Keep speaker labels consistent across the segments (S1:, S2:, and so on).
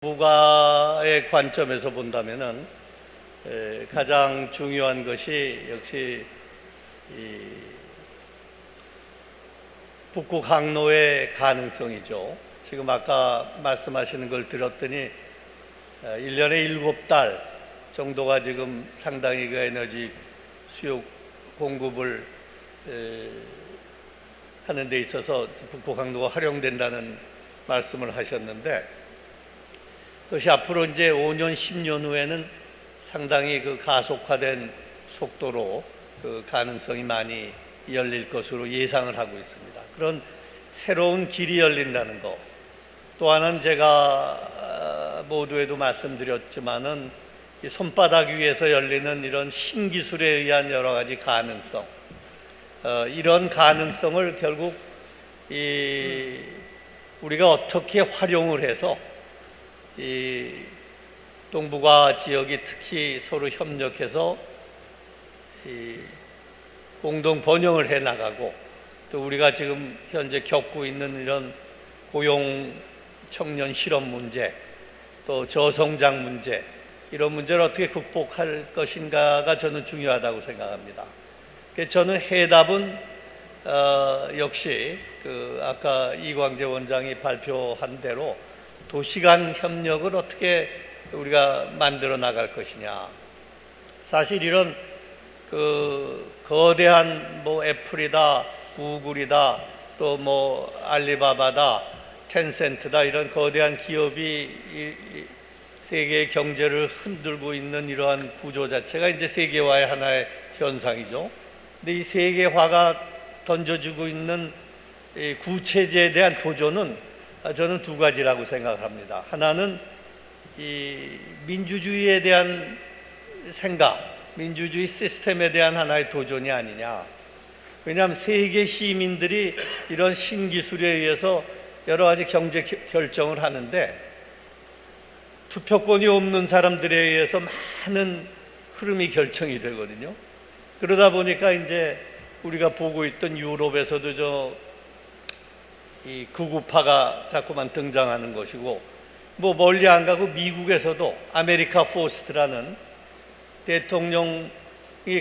S1: 국가의 관점에서 본다면은 가장 중요한 것이 역시 이 북극 항로의 가능성이죠. 지금 아까 말씀하시는 걸 들었더니 1년에 7달 정도가 지금 상당히 그 에너지 수요 공급을 하는 데 있어서 북극 항로가 활용된다는 말씀을 하셨는데, 그것이 앞으로 이제 5년, 10년 후에는 상당히 그 가속화된 속도로 그 가능성이 많이 열릴 것으로 예상을 하고 있습니다. 그런 새로운 길이 열린다는 것. 또 하나는 제가 모두에도 말씀드렸지만은 이 손바닥 위에서 열리는 이런 신기술에 의한 여러 가지 가능성. 이런 가능성을 결국 우리가 어떻게 활용을 해서 이 동북아 지역이 특히 서로 협력해서 공동 번영을 해 나가고, 또 우리가 지금 현재 겪고 있는 이런 고용 청년 실업 문제, 또 저성장 문제, 이런 문제를 어떻게 극복할 것인가가 저는 중요하다고 생각합니다. 저는 해답은 역시 아까 이광재 원장이 발표한 대로 도시간 협력을 어떻게 우리가 만들어 나갈 것이냐. 사실 이런 거대한 애플이다, 구글이다, 또 알리바바다, 텐센트다, 이런 거대한 기업이 세계의 경제를 흔들고 있는 이러한 구조 자체가 이제 세계화의 하나의 현상이죠. 근데 이 세계화가 던져주고 있는 이 구체제에 대한 도전은 저는 두 가지라고 생각합니다. 하나는 이 민주주의에 대한 생각, 민주주의 시스템에 대한 하나의 도전이 아니냐. 왜냐하면 세계 시민들이 이런 신기술에 의해서 여러 가지 경제 결정을 하는데, 투표권이 없는 사람들에 의해서 많은 흐름이 결정이 되거든요. 그러다 보니까 이제 우리가 보고 있던 유럽에서도 이 극우파가 자꾸만 등장하는 것이고, 멀리 안 가고 미국에서도 아메리카 포스트라는 대통령이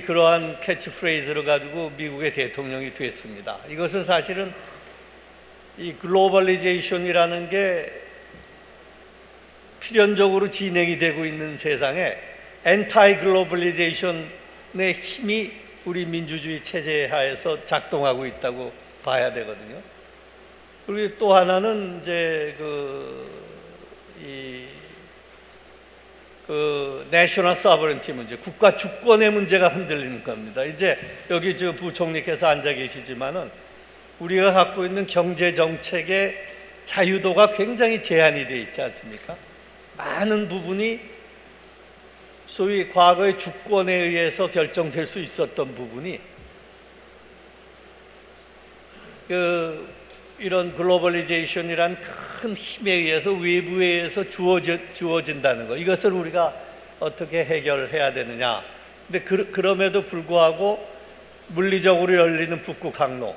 S1: 그러한 캐치프레이즈를 가지고 미국의 대통령이 됐습니다. 이것은 사실은 이 글로벌리제이션이라는 게 필연적으로 진행이 되고 있는 세상에 엔타이 글로벌리제이션의 힘이 우리 민주주의 체제 하에서 작동하고 있다고 봐야 되거든요. 그리고 또 하나는 이제 내셔널 서버런티 문제, 국가 주권의 문제가 흔들리는 겁니다. 이제 여기 저 부총리께서 앉아 계시지만은 우리가 갖고 있는 경제 정책의 자유도가 굉장히 제한이 되어 있지 않습니까? 많은 부분이 소위 과거의 주권에 의해서 결정될 수 있었던 부분이 이런 글로벌리제이션이란 큰 힘에 의해서, 외부에 의해서 주어진다는 거, 이것을 우리가 어떻게 해결해야 되느냐. 근데 그럼에도 불구하고 물리적으로 열리는 북극 항로,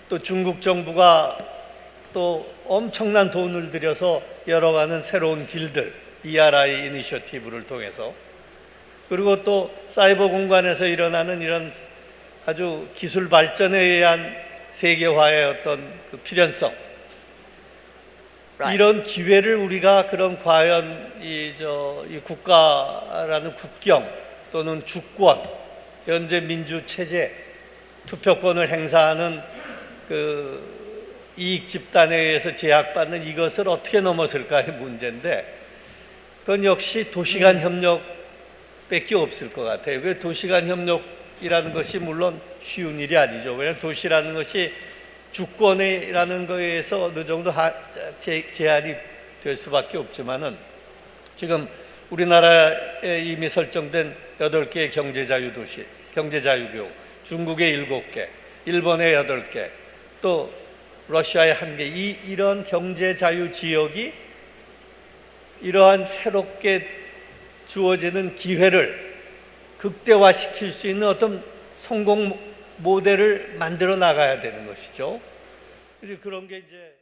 S1: 또 중국 정부가 또 엄청난 돈을 들여서 열어가는 새로운 길들, BRI 이니셔티브를 통해서, 그리고 또 사이버 공간에서 일어나는 이런 아주 기술 발전에 의한 세계화의 어떤 필연성, 이런 기회를 우리가 그럼 과연 이 국가라는 국경 또는 주권, 현재 민주 체제, 투표권을 행사하는 이익 집단에 의해서 제약받는 이것을 어떻게 넘어설까의 문제인데, 그건 역시 도시간 협력밖에 없을 것 같아요. 그 도시간 협력이라는 것이 물론 쉬운 일이 아니죠. 왜냐하면 도시라는 것이 주권이라는 것에 의해서 어느 정도 제한이 될 수밖에 없지만은, 지금 우리나라에 이미 설정된 8개의 경제자유도시, 경제자유교육, 중국의 7개, 일본의 8개, 또 러시아의 1개, 이런 경제자유 지역이 이러한 새롭게 주어지는 기회를 극대화시킬 수 있는 어떤 성공 모델을 만들어 나가야 되는 것이죠. 그런 게 이제